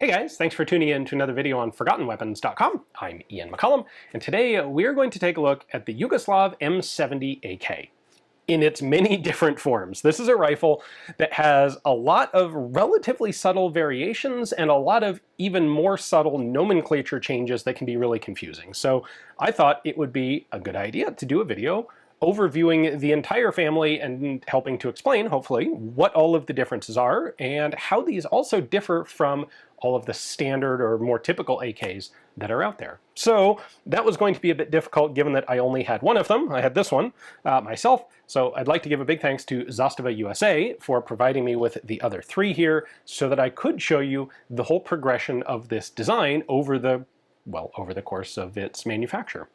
Hey guys, thanks for tuning in to another video on ForgottenWeapons.com. I'm Ian McCollum, and today we're going to take a look at the Yugoslav M70 AK in its many different forms. This is a rifle that has a lot of relatively subtle variations and a lot of even more subtle nomenclature changes that can be really confusing. So I thought it would be a good idea to do a video overviewing the entire family and helping to explain, hopefully, what all of the differences are and how these also differ from all of the standard or more typical AKs that are out there. So that was going to be a bit difficult given that I only had one of them. I had this one myself. So I'd like to give a big thanks to Zastava USA for providing me with the other three here so that I could show you the whole progression of this design over the course of its manufacture.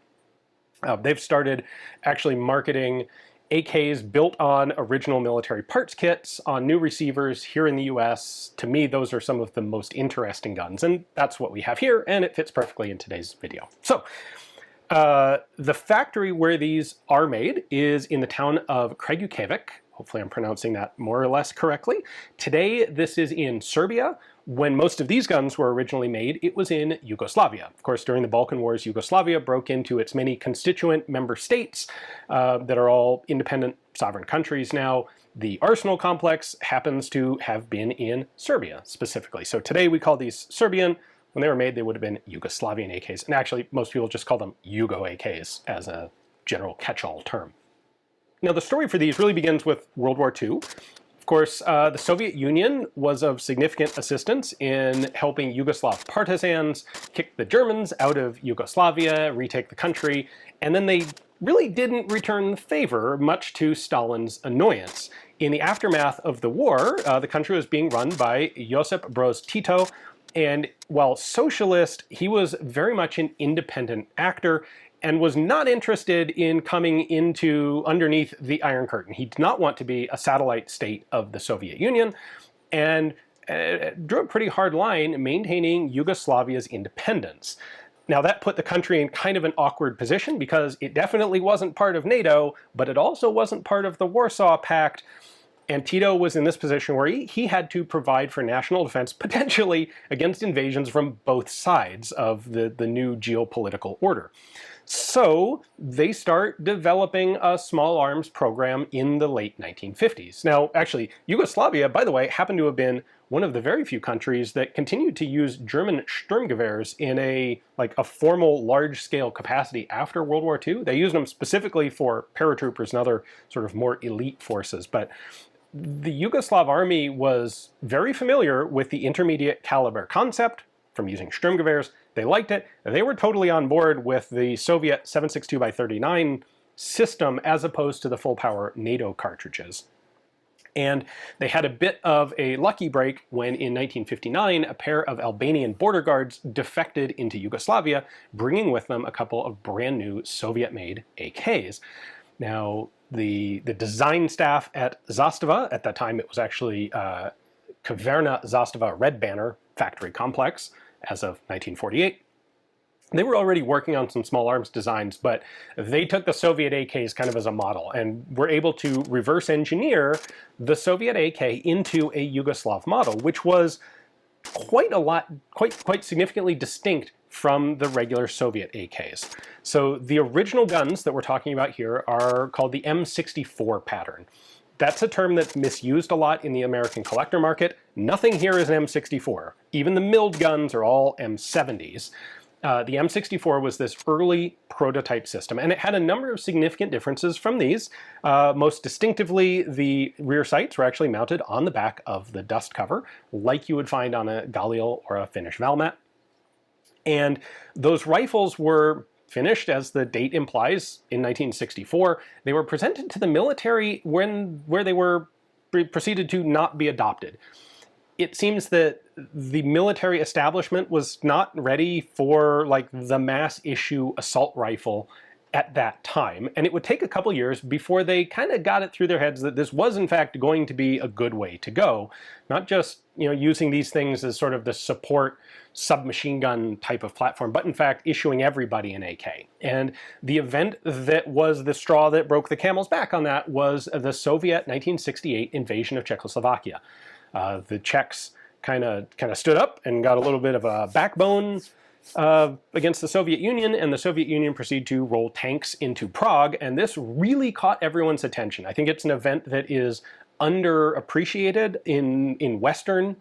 They've started actually marketing AKs built on original military parts kits on new receivers here in the US. To me, those are some of the most interesting guns, and that's what we have here, and it fits perfectly in today's video. So, the factory where these are made is in the town of Kragujevac. Hopefully I'm pronouncing that more or less correctly. Today, this is in Serbia. When most of these guns were originally made, it was in Yugoslavia. Of course, during the Balkan Wars, Yugoslavia broke into its many constituent member states that are all independent sovereign countries now. The arsenal complex happens to have been in Serbia specifically. So today we call these Serbian. When they were made, they would have been Yugoslavian AKs. And actually, most people just call them Yugo AKs as a general catch-all term. Now, the story for these really begins with World War II. Of course, the Soviet Union was of significant assistance in helping Yugoslav partisans kick the Germans out of Yugoslavia, retake the country, and then they really didn't return the favor, much to Stalin's annoyance. In the aftermath of the war, the country was being run by Josip Broz Tito, and while socialist, he was very much an independent actor and was not interested in coming into underneath the Iron Curtain. He did not want to be a satellite state of the Soviet Union, and drew a pretty hard line maintaining Yugoslavia's independence. Now that put the country in kind of an awkward position because it definitely wasn't part of NATO, but it also wasn't part of the Warsaw Pact. And Tito was in this position where he had to provide for national defense, potentially against invasions from both sides of the new geopolitical order. So they start developing a small arms program in the late 1950s. Now, actually, Yugoslavia, by the way, happened to have been one of the very few countries that continued to use German Sturmgewehrs in a formal large-scale capacity after World War II. They used them specifically for paratroopers and other sort of more elite forces. But the Yugoslav army was very familiar with the intermediate caliber concept from using Sturmgewehrs. They liked it. They were totally on board with the Soviet 7.62x39 system as opposed to the full-power NATO cartridges. And they had a bit of a lucky break when in 1959 a pair of Albanian border guards defected into Yugoslavia, bringing with them a couple of brand new Soviet-made AKs. Now, the design staff at Zastava, at that time it was actually Kaverna Zastava Red Banner factory complex as of 1948. They were already working on some small arms designs, but they took the Soviet AKs kind of as a model and were able to reverse engineer the Soviet AK into a Yugoslav model, which was quite significantly distinct from the regular Soviet AKs. So the original guns that we're talking about here are called the M64 pattern. That's a term that's misused a lot in the American collector market. Nothing here is an M64. Even the milled guns are all M70s. The M64 was this early prototype system, and it had a number of significant differences from these. Most distinctively, the rear sights were actually mounted on the back of the dust cover, like you would find on a Galil or a Finnish Valmet. And those rifles were finished, as the date implies, in 1964. They were presented to the military where they were proceeded to not be adopted. It seems that the military establishment was not ready for the mass issue assault rifle at that time, and it would take a couple years before they kind of got it through their heads that this was in fact going to be a good way to go, not just using these things as sort of the support submachine gun type of platform, but in fact issuing everybody an AK. And the event that was the straw that broke the camel's back on that was the Soviet 1968 invasion of Czechoslovakia. The Czechs kind of stood up and got a little bit of a backbone against the Soviet Union, and the Soviet Union proceeded to roll tanks into Prague, and this really caught everyone's attention. I think it's an event that is underappreciated in Western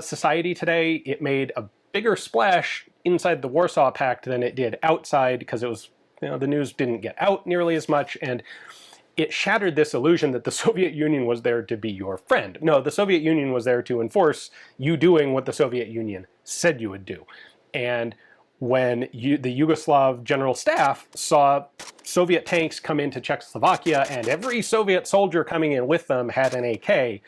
society today. It made a bigger splash inside the Warsaw Pact than it did outside, because it was, the news didn't get out nearly as much, and it shattered this illusion that the Soviet Union was there to be your friend. No, the Soviet Union was there to enforce you doing what the Soviet Union said you would do. And when the Yugoslav General Staff saw Soviet tanks come into Czechoslovakia and every Soviet soldier coming in with them had an AK,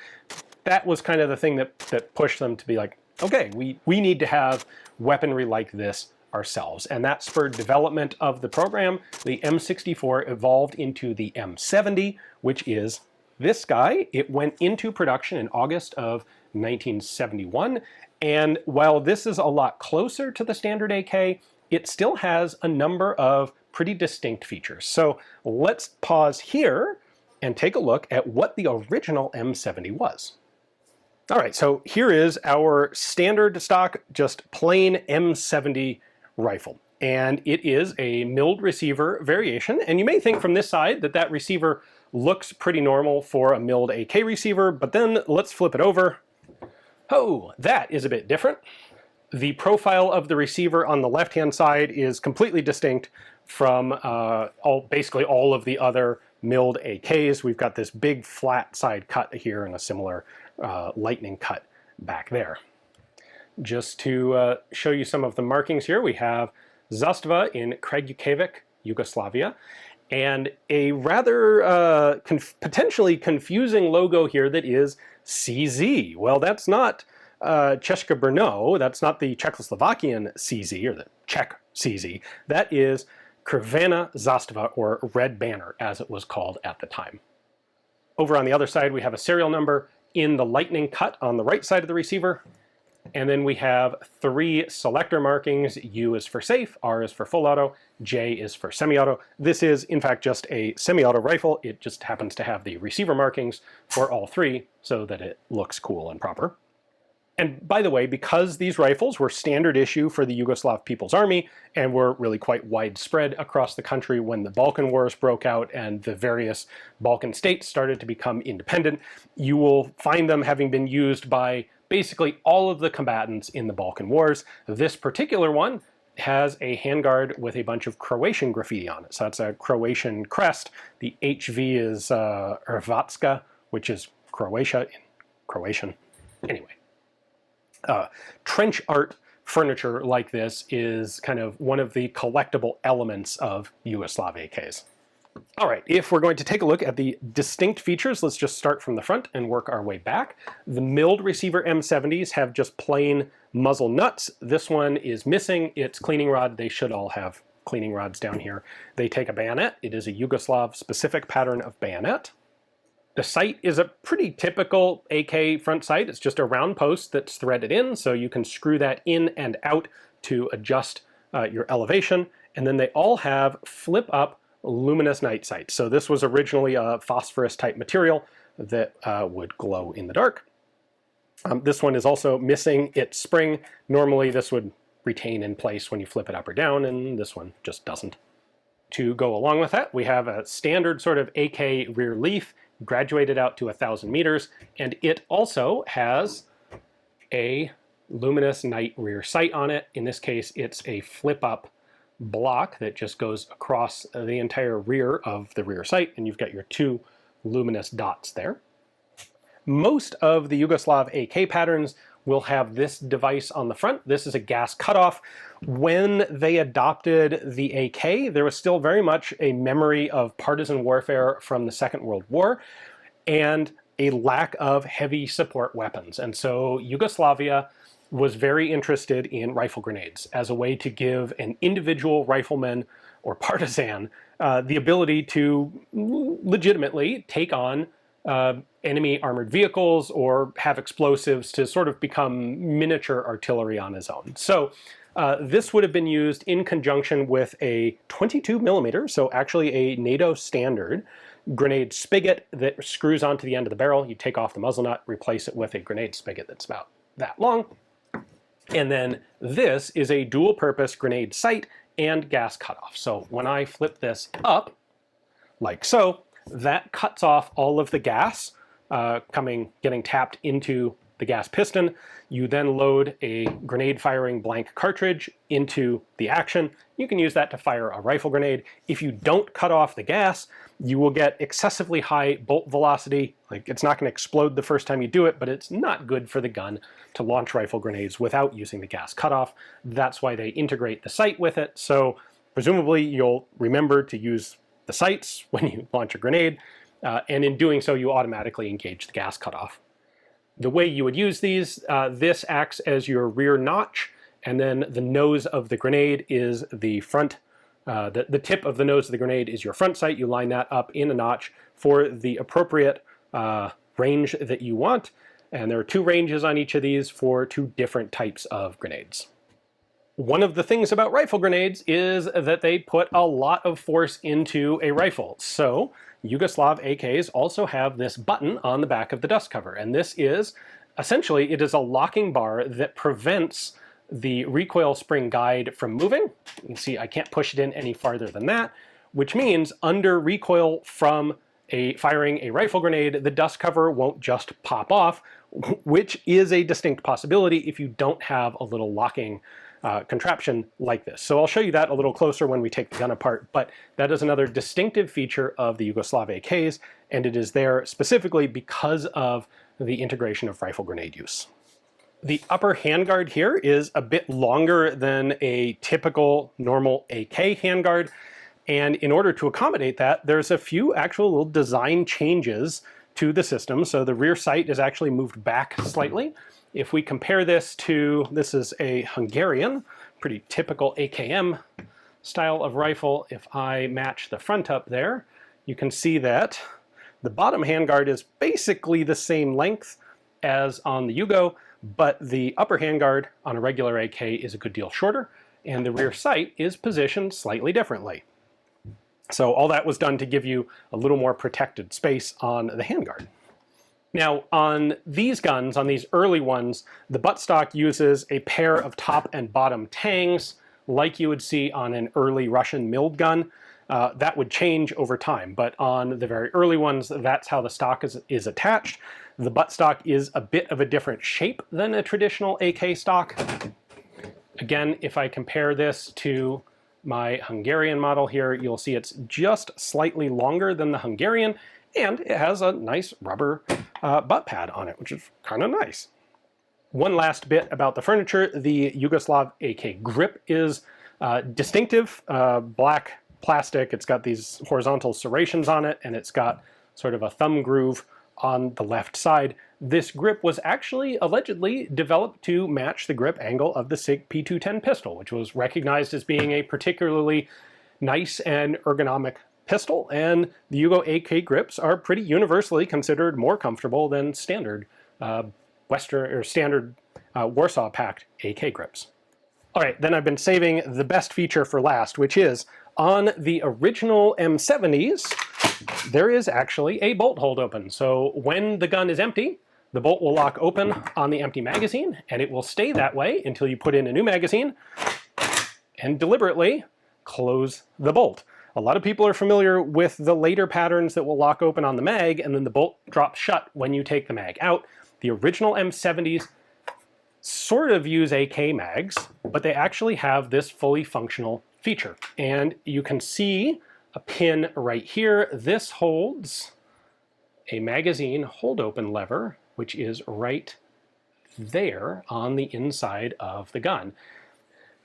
that was kind of the thing that pushed them to be like, okay, we need to have weaponry like this ourselves. And that spurred development of the program. The M64 evolved into the M70, which is this guy. It went into production in August of 1971. And while this is a lot closer to the standard AK, it still has a number of pretty distinct features. So let's pause here and take a look at what the original M70 was. All right, so here is our standard stock, just plain M70 rifle. And it is a milled receiver variation. And you may think from this side that receiver looks pretty normal for a milled AK receiver, but then let's flip it over. Oh, that is a bit different. The profile of the receiver on the left-hand side is completely distinct from basically all of the other milled AKs. We've got this big flat side cut here and a similar lightning cut back there. Just to show you some of the markings here, we have Zastava in Kragujevac, Yugoslavia, and a rather potentially confusing logo here that is CZ. Well, that's not České Brno, that's not the Czechoslovakian CZ, or the Czech CZ. That is Crvena Zastava, or Red Banner, as it was called at the time. Over on the other side, we have a serial number in the lightning cut on the right side of the receiver. And then we have 3 selector markings. U is for safe, R is for full auto, J is for semi-auto. This is, in fact, just a semi-auto rifle. It just happens to have the receiver markings for all 3 so that it looks cool and proper. And by the way, because these rifles were standard issue for the Yugoslav People's Army and were really quite widespread across the country when the Balkan Wars broke out and the various Balkan states started to become independent, you will find them having been used by basically all of the combatants in the Balkan Wars. This particular one has a handguard with a bunch of Croatian graffiti on it. So that's a Croatian crest. The HV is Hrvatska, which is Croatia in Croatian. Anyway. Trench art furniture like this is kind of one of the collectible elements of Yugoslav AKs. All right, if we're going to take a look at the distinct features, let's just start from the front and work our way back. The milled receiver M70s have just plain muzzle nuts. This one is missing its cleaning rod. They should all have cleaning rods down here. They take a bayonet. It is a Yugoslav-specific pattern of bayonet. The sight is a pretty typical AK front sight. It's just a round post that's threaded in, so you can screw that in and out to adjust your elevation. And then they all have flip-up luminous night sights. So this was originally a phosphorus type material that would glow in the dark. This one is also missing its spring. Normally this would retain in place when you flip it up or down, and this one just doesn't. To go along with that, we have a standard sort of AK rear leaf, graduated out to 1,000 meters, and it also has a luminous night rear sight on it. In this case, it's a flip-up block that just goes across the entire rear of the rear sight, and you've got your 2 luminous dots there. Most of the Yugoslav AK patterns will have this device on the front. This is a gas cutoff. When they adopted the AK, there was still very much a memory of partisan warfare from the Second World War and a lack of heavy support weapons. And so Yugoslavia was very interested in rifle grenades as a way to give an individual rifleman or partisan the ability to legitimately take on enemy armored vehicles or have explosives to sort of become miniature artillery on his own. So this would have been used in conjunction with a 22 millimeter, so actually a NATO standard grenade spigot that screws onto the end of the barrel. You take off the muzzle nut, replace it with a grenade spigot that's about that long. And then this is a dual purpose grenade sight and gas cutoff. So when I flip this up, like so, that cuts off all of the gas getting tapped into the gas piston. You then load a grenade firing blank cartridge into the action. You can use that to fire a rifle grenade. If you don't cut off the gas, you will get excessively high bolt velocity. Like, it's not going to explode the first time you do it, but it's not good for the gun to launch rifle grenades without using the gas cutoff. That's why they integrate the sight with it. So presumably you'll remember to use the sights when you launch a grenade, and in doing so you automatically engage the gas cutoff. The way you would use these, this acts as your rear notch, and then the nose of the grenade is the front. The tip of the nose of the grenade is your front sight. You line that up in a notch for the appropriate range that you want, and there are 2 ranges on each of these for 2 different types of grenades. One of the things about rifle grenades is that they put a lot of force into a rifle. So Yugoslav AKs also have this button on the back of the dust cover, and this is essentially, it is a locking bar that prevents the recoil spring guide from moving. You can see I can't push it in any farther than that, which means under recoil from firing a rifle grenade, the dust cover won't just pop off, which is a distinct possibility if you don't have a little locking contraption like this. So I'll show you that a little closer when we take the gun apart, but that is another distinctive feature of the Yugoslav AKs, and it is there specifically because of the integration of rifle grenade use. The upper handguard here is a bit longer than a typical normal AK handguard, and in order to accommodate that, there's a few actual little design changes to the system. So the rear sight is actually moved back slightly. If we compare this is a Hungarian, pretty typical AKM style of rifle. If I match the front up there, you can see that the bottom handguard is basically the same length as on the Yugo, but the upper handguard on a regular AK is a good deal shorter, and the rear sight is positioned slightly differently. So all that was done to give you a little more protected space on the handguard. Now, on these guns, on these early ones, the buttstock uses a pair of top and bottom tangs, like you would see on an early Russian milled gun. That would change over time, but on the very early ones, that's how the stock is attached. The buttstock is a bit of a different shape than a traditional AK stock. Again, if I compare this to my Hungarian model here, you'll see it's just slightly longer than the Hungarian, and it has a nice rubber butt pad on it, which is kind of nice. One last bit about the furniture. The Yugoslav AK grip is distinctive, black plastic. It's got these horizontal serrations on it, and it's got sort of a thumb groove on the left side. This grip was actually allegedly developed to match the grip angle of the SIG P210 pistol, which was recognized as being a particularly nice and ergonomic pistol, and the Yugo AK grips are pretty universally considered more comfortable than standard standard Warsaw packed AK grips. All right, then I've been saving the best feature for last, which is on the original M70s, there is actually a bolt hold open. So when the gun is empty, the bolt will lock open on the empty magazine, and it will stay that way until you put in a new magazine and deliberately close the bolt. A lot of people are familiar with the later patterns that will lock open on the mag and then the bolt drops shut when you take the mag out. The original M70s sort of use AK mags, but they actually have this fully functional feature. And you can see a pin right here. This holds a magazine hold open lever, which is right there on the inside of the gun.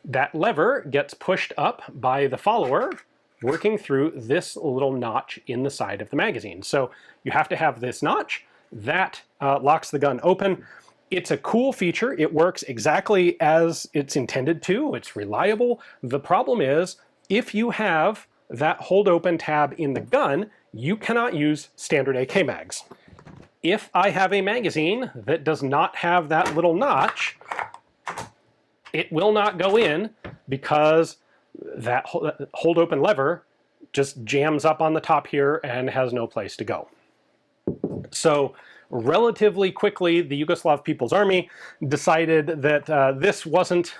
That lever gets pushed up by the follower working through this little notch in the side of the magazine. So you have to have this notch that locks the gun open. It's a cool feature. It works exactly as it's intended to. It's reliable. The problem is, if you have that hold open tab in the gun, you cannot use standard AK mags. If I have a magazine that does not have that little notch, it will not go in because that hold open lever just jams up on the top here and has no place to go. So relatively quickly, the Yugoslav People's Army decided that this wasn't,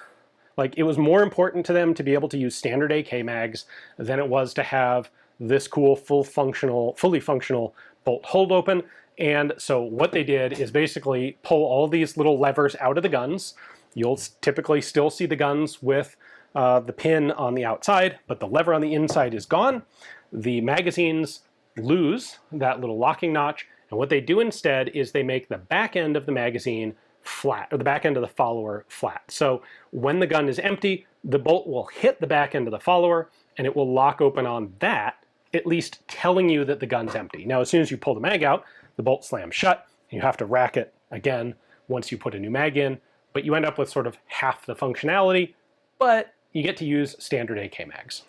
like, it was more important to them to be able to use standard AK mags than it was to have this cool fully functional bolt hold open. And so what they did is basically pull all these little levers out of the guns. You'll typically still see the guns with the pin on the outside, but the lever on the inside is gone. The magazines lose that little locking notch, and what they do instead is they make the back end of the magazine flat, or the back end of the follower flat. So when the gun is empty, the bolt will hit the back end of the follower, and it will lock open on that, at least telling you that the gun's empty. Now, as soon as you pull the mag out, the bolt slams shut, and you have to rack it again once you put a new mag in, but you end up with sort of half the functionality, but you get to use standard AK mags.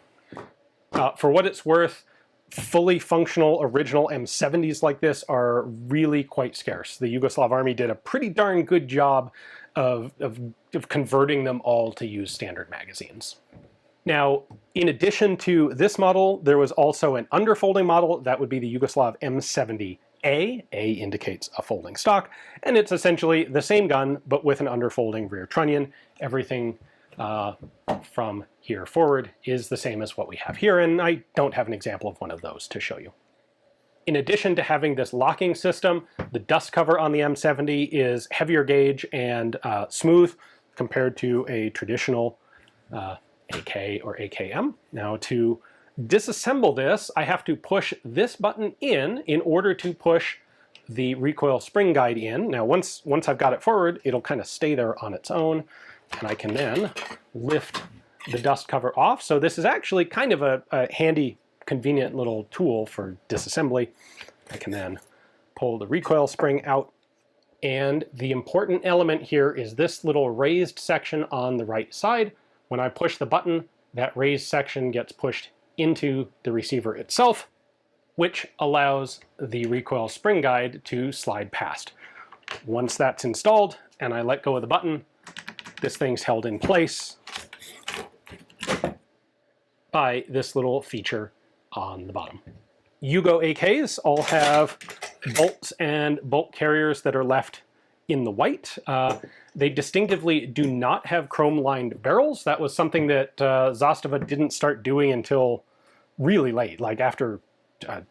For what it's worth, fully functional original M70s like this are really quite scarce. The Yugoslav Army did a pretty darn good job of converting them all to use standard magazines. Now, in addition to this model, there was also an underfolding model. That would be the Yugoslav M70A. A indicates a folding stock, and it's essentially the same gun, but with an underfolding rear trunnion. Everything from here forward is the same as what we have here, and I don't have an example of one of those to show you. In addition to having this locking system, the dust cover on the M70 is heavier gauge and smooth compared to a traditional AK or AKM. Now, to disassemble this, I have to push this button in order to push the recoil spring guide in. Now, once I've got it forward, it'll kind of stay there on its own, and I can then lift the dust cover off. So this is actually kind of a handy, convenient little tool for disassembly. I can then pull the recoil spring out, and the important element here is this little raised section on the right side. When I push the button, that raised section gets pushed into the receiver itself, which allows the recoil spring guide to slide past. Once that's installed and I let go of the button, this thing's held in place by this little feature on the bottom. Yugo AKs all have bolts and bolt carriers that are left in the white. They distinctively do not have chrome-lined barrels. That was something that Zastava didn't start doing until really late, like after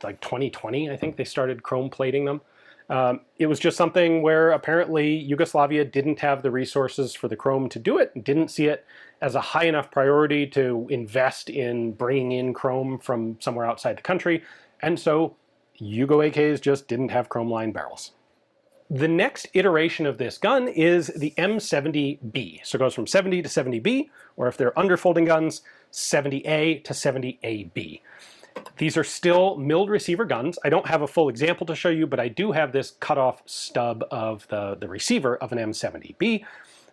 like 2020, I think they started chrome plating them. It was just something where apparently Yugoslavia didn't have the resources for the chrome to do it, and didn't see it as a high enough priority to invest in bringing in chrome from somewhere outside the country, and so Yugo AKs just didn't have chrome-lined barrels. The next iteration of this gun is the M70B. So it goes from 70 to 70B, or if they're underfolding guns, 70A to 70AB. These are still milled receiver guns. I don't have a full example to show you, but I do have this cut-off stub of the receiver of an M70B.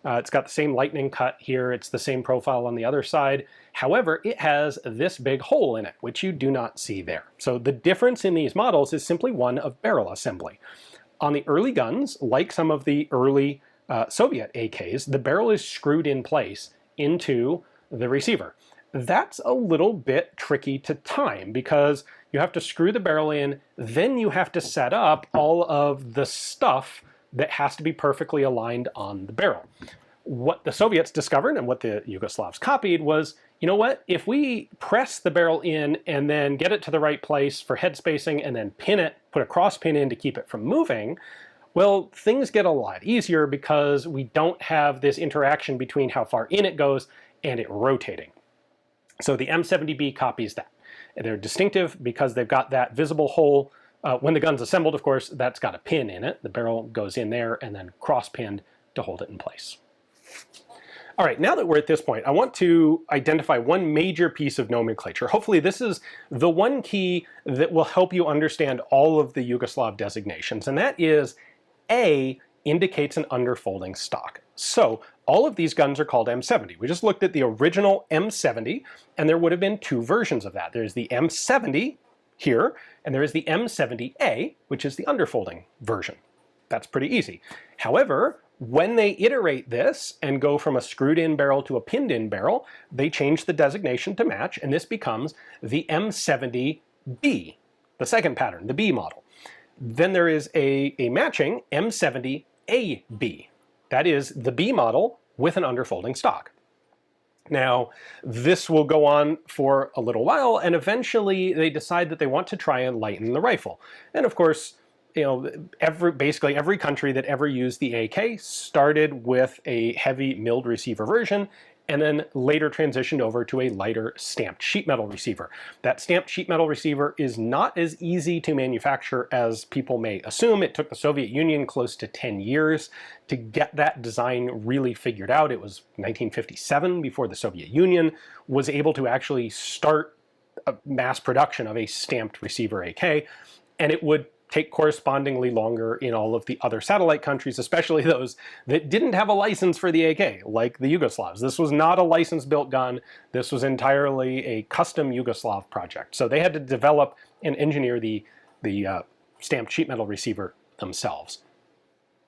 It's got the same lightning cut here. It's the same profile on the other side. However, it has this big hole in it, which you do not see there. So the difference in these models is simply one of barrel assembly. On the early guns, like some of the early Soviet AKs, the barrel is screwed in place into the receiver. That's a little bit tricky to time because you have to screw the barrel in, then you have to set up all of the stuff that has to be perfectly aligned on the barrel. What the Soviets discovered and what the Yugoslavs copied was, you know what, if we press the barrel in and then get it to the right place for head spacing and then pin it, put a cross pin in to keep it from moving, well, things get a lot easier because we don't have this interaction between how far in it goes and it rotating. So the M70B copies that. They're distinctive because they've got that visible hole. When the gun's assembled, of course, that's got a pin in it. The barrel goes in there and then cross-pinned to hold it in place. All right, now that we're at this point, I want to identify one major piece of nomenclature. Hopefully this is the one key that will help you understand all of the Yugoslav designations, and that is A indicates an underfolding stock. So all of these guns are called M70. We just looked at the original M70, and there would have been two versions of that. There's the M70 here, and there is the M70A, which is the underfolding version. That's pretty easy. However, when they iterate this and go from a screwed-in barrel to a pinned-in barrel, they change the designation to match, and this becomes the M70B, the second pattern, the B model. Then there is a matching M70AB. That is the B model with an underfolding stock. Now, this will go on for a little while, and eventually they decide that they want to try and lighten the rifle. And of course, you know, basically every country that ever used the AK started with a heavy milled receiver version, and then later transitioned over to a lighter stamped sheet metal receiver. That stamped sheet metal receiver is not as easy to manufacture as people may assume. It took the Soviet Union close to 10 years to get that design really figured out. It was 1957 before the Soviet Union was able to actually start a mass production of a stamped receiver AK, and it would take correspondingly longer in all of the other satellite countries, especially those that didn't have a license for the AK, like the Yugoslavs. This was not a license-built gun. This was entirely a custom Yugoslav project. So they had to develop and engineer the stamped sheet metal receiver themselves.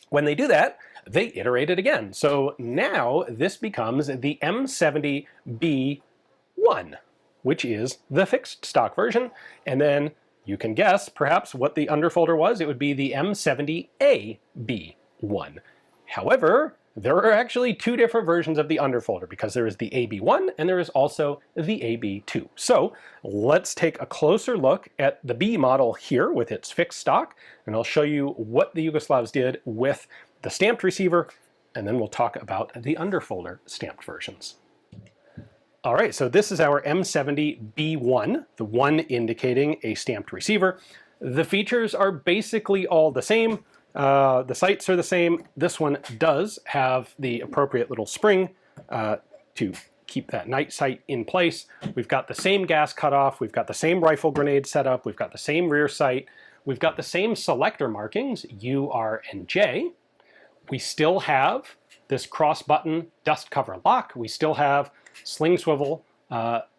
When they do that, they iterate it again. So now this becomes the M70B1, which is the fixed stock version, and then you can guess, perhaps, what the underfolder was. It would be the M70AB1. However, there are actually two different versions of the underfolder, because there is the AB1 and there is also the AB2. So let's take a closer look at the B model here with its fixed stock, and I'll show you what the Yugoslavs did with the stamped receiver, and then we'll talk about the underfolder stamped versions. All right, so this is our M70B1, the one indicating a stamped receiver. The features are basically all the same. The sights are the same. This one does have the appropriate little spring to keep that night sight in place. We've got the same gas cutoff. We've got the same rifle grenade setup. We've got the same rear sight. We've got the same selector markings, U, R, and J. We still have this cross-button dust cover lock. We still have sling swivel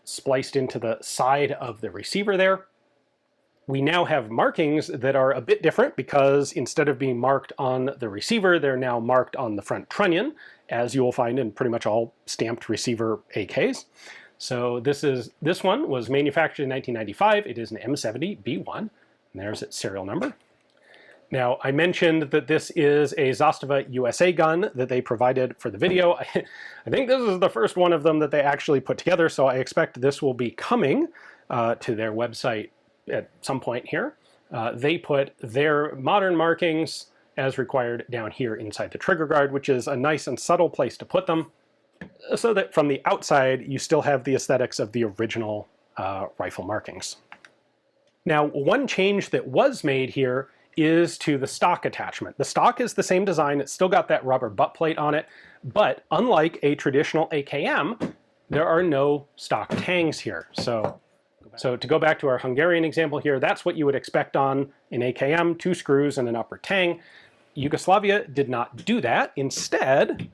spliced into the side of the receiver there. We now have markings that are a bit different, because instead of being marked on the receiver, they're now marked on the front trunnion, as you will find in pretty much all stamped receiver AKs. So this one was manufactured in 1995. It is an M70B1, and there's its serial number. Now, I mentioned that this is a Zastava USA gun that they provided for the video. I think this is the first one of them that they actually put together, so I expect this will be coming to their website at some point here. They put their modern markings as required down here inside the trigger guard, which is a nice and subtle place to put them, so that from the outside you still have the aesthetics of the original rifle markings. Now, one change that was made here is to the stock attachment. The stock is the same design. It's still got that rubber butt plate on it, but unlike a traditional AKM, there are no stock tangs here. So to go back to our Hungarian example here, that's what you would expect on an AKM, 2 screws and an upper tang. Yugoslavia did not do that. Instead,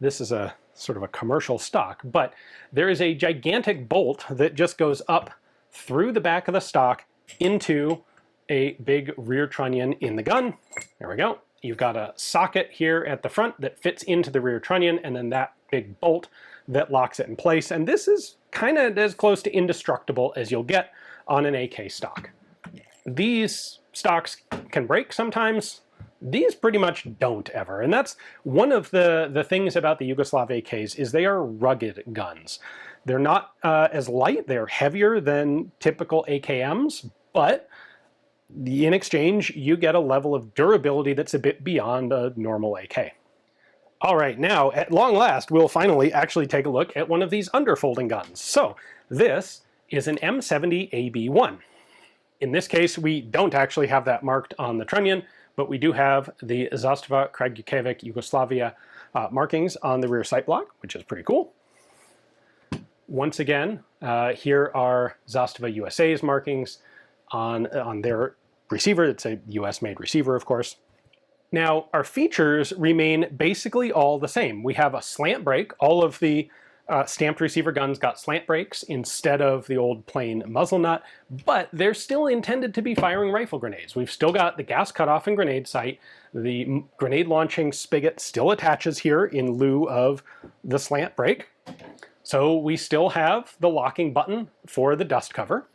this is a sort of a commercial stock, but there is a gigantic bolt that just goes up through the back of the stock into a big rear trunnion in the gun. There we go. You've got a socket here at the front that fits into the rear trunnion, and then that big bolt that locks it in place. And this is kind of as close to indestructible as you'll get on an AK stock. These stocks can break sometimes. These pretty much don't ever. And that's one of the things about the Yugoslav AKs, is they are rugged guns. They're not as light. They're heavier than typical AKMs, but in exchange, you get a level of durability that's a bit beyond a normal AK. All right, now, at long last, we'll finally actually take a look at one of these underfolding guns. So, this is an M70AB1. In this case, we don't actually have that marked on the trunnion, but we do have the Zastava Kragujevac Yugoslavia markings on the rear sight block, which is pretty cool. Once again, here are Zastava USA's markings on their receiver. It's a US-made receiver, of course. Now, our features remain basically all the same. We have a slant brake. All of the stamped receiver guns got slant brakes instead of the old plain muzzle nut, but they're still intended to be firing rifle grenades. We've still got the gas cutoff and grenade sight. The grenade launching spigot still attaches here in lieu of the slant brake. So we still have the locking button for the dust cover.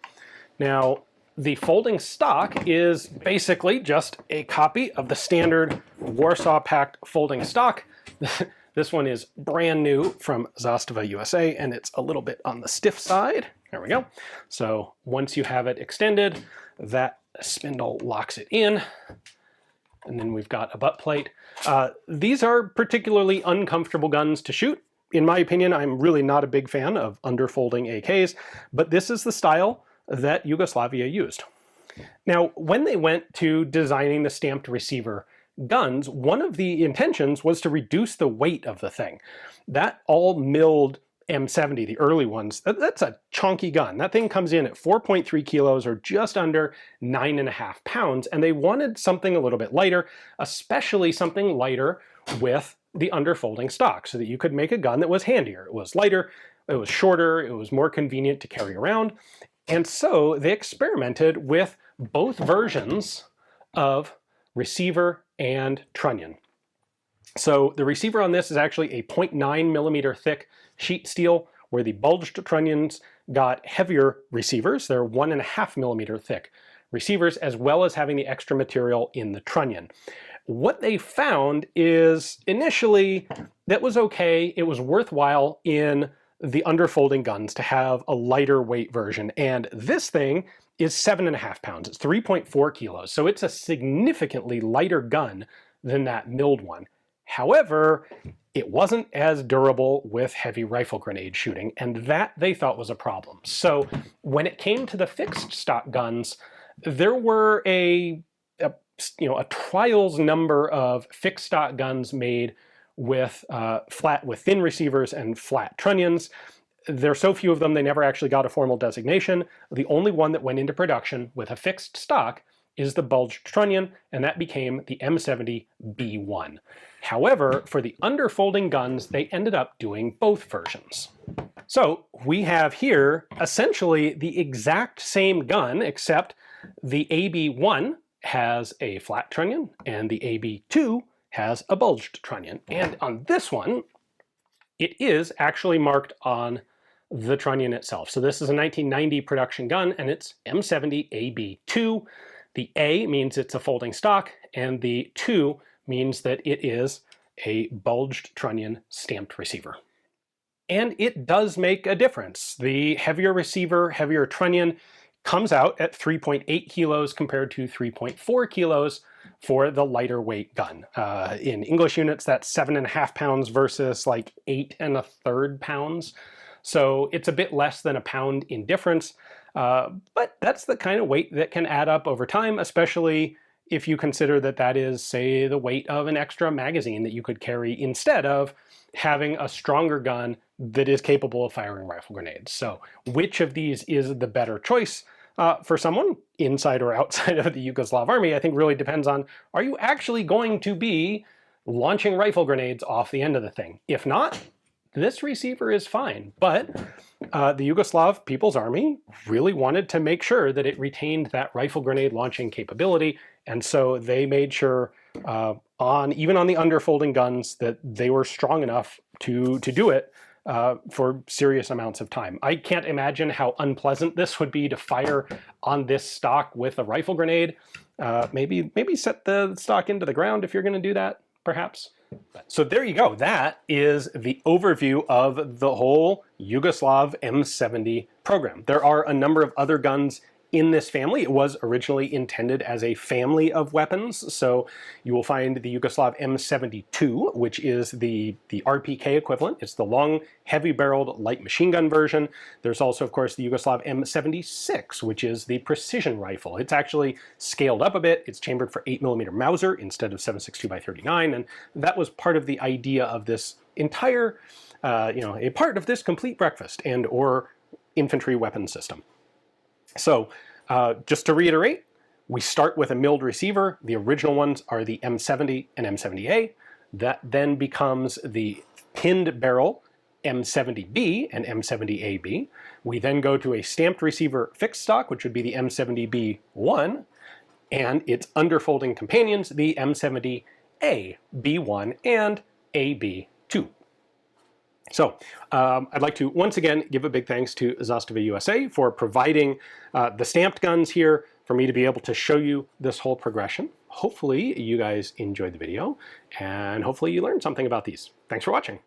Now, the folding stock is basically just a copy of the standard Warsaw Pact folding stock. This one is brand new from Zastava USA, and it's a little bit on the stiff side. There we go. So once you have it extended, that spindle locks it in, and then we've got a butt plate. These are particularly uncomfortable guns to shoot. In my opinion, I'm really not a big fan of underfolding AKs, but this is the style that Yugoslavia used. Now, when they went to designing the stamped receiver guns, one of the intentions was to reduce the weight of the thing. That all milled M70, the early ones, that's a chunky gun. That thing comes in at 4.3 kilos or just under 9.5 pounds, and they wanted something a little bit lighter, especially something lighter with the underfolding stock, so that you could make a gun that was handier. It was lighter, it was shorter, it was more convenient to carry around, and so they experimented with both versions of receiver and trunnion. So the receiver on this is actually a 0.9 millimeter thick sheet steel, where the bulged trunnions got heavier receivers. They're 1.5 millimeter thick receivers, as well as having the extra material in the trunnion. What they found is initially that was okay. It was worthwhile in the underfolding guns to have a lighter weight version. And this thing is 7.5 pounds. It's 3.4 kilos. So it's a significantly lighter gun than that milled one. However, it wasn't as durable with heavy rifle grenade shooting, and that they thought was a problem. So when it came to the fixed stock guns, there were a trials number of fixed stock guns made with thin receivers and flat trunnions. There are so few of them, they never actually got a formal designation. The only one that went into production with a fixed stock is the bulged trunnion, and that became the M70 B1. However, for the underfolding guns, they ended up doing both versions. So we have here essentially the exact same gun, except the AB1 has a flat trunnion and the AB2 has a bulged trunnion. And on this one, it is actually marked on the trunnion itself. So this is a 1990 production gun, and it's M70 AB2. The A means it's a folding stock, and the 2 means that it is a bulged trunnion stamped receiver. And it does make a difference. The heavier receiver, heavier trunnion comes out at 3.8 kilos compared to 3.4 kilos for the lighter weight gun. In English units, that's 7.5 pounds versus like 8 1/3 pounds. So it's a bit less than a pound in difference. But that's the kind of weight that can add up over time, especially if you consider that that is, say, the weight of an extra magazine that you could carry instead of having a stronger gun that is capable of firing rifle grenades. So which of these is the better choice for someone inside or outside of the Yugoslav army, I think really depends on, are you actually going to be launching rifle grenades off the end of the thing? If not, this receiver is fine. But the Yugoslav People's Army really wanted to make sure that it retained that rifle grenade launching capability, and so they made sure even on the underfolding guns that they were strong enough to do it for serious amounts of time. I can't imagine how unpleasant this would be to fire on this stock with a rifle grenade. Maybe set the stock into the ground if you're going to do that, perhaps. So there you go. That is the overview of the whole Yugoslav M70 program. There are a number of other guns in this family. It was originally intended as a family of weapons. So you will find the Yugoslav M72, which is the RPK equivalent. It's the long, heavy-barreled light machine gun version. There's also, of course, the Yugoslav M76, which is the precision rifle. It's actually scaled up a bit. It's chambered for 8mm Mauser instead of 7.62x39, and that was part of the idea of this entire, a part of this complete breakfast and or infantry weapon system. So just to reiterate, we start with a milled receiver. The original ones are the M70 and M70A. That then becomes the pinned barrel M70B and M70AB. We then go to a stamped receiver fixed stock, which would be the M70B1, and its underfolding companions, the M70A, B1, and AB2. So I'd like to once again give a big thanks to Zastava USA for providing the stamped guns here for me to be able to show you this whole progression. Hopefully you guys enjoyed the video, and hopefully you learned something about these. Thanks for watching.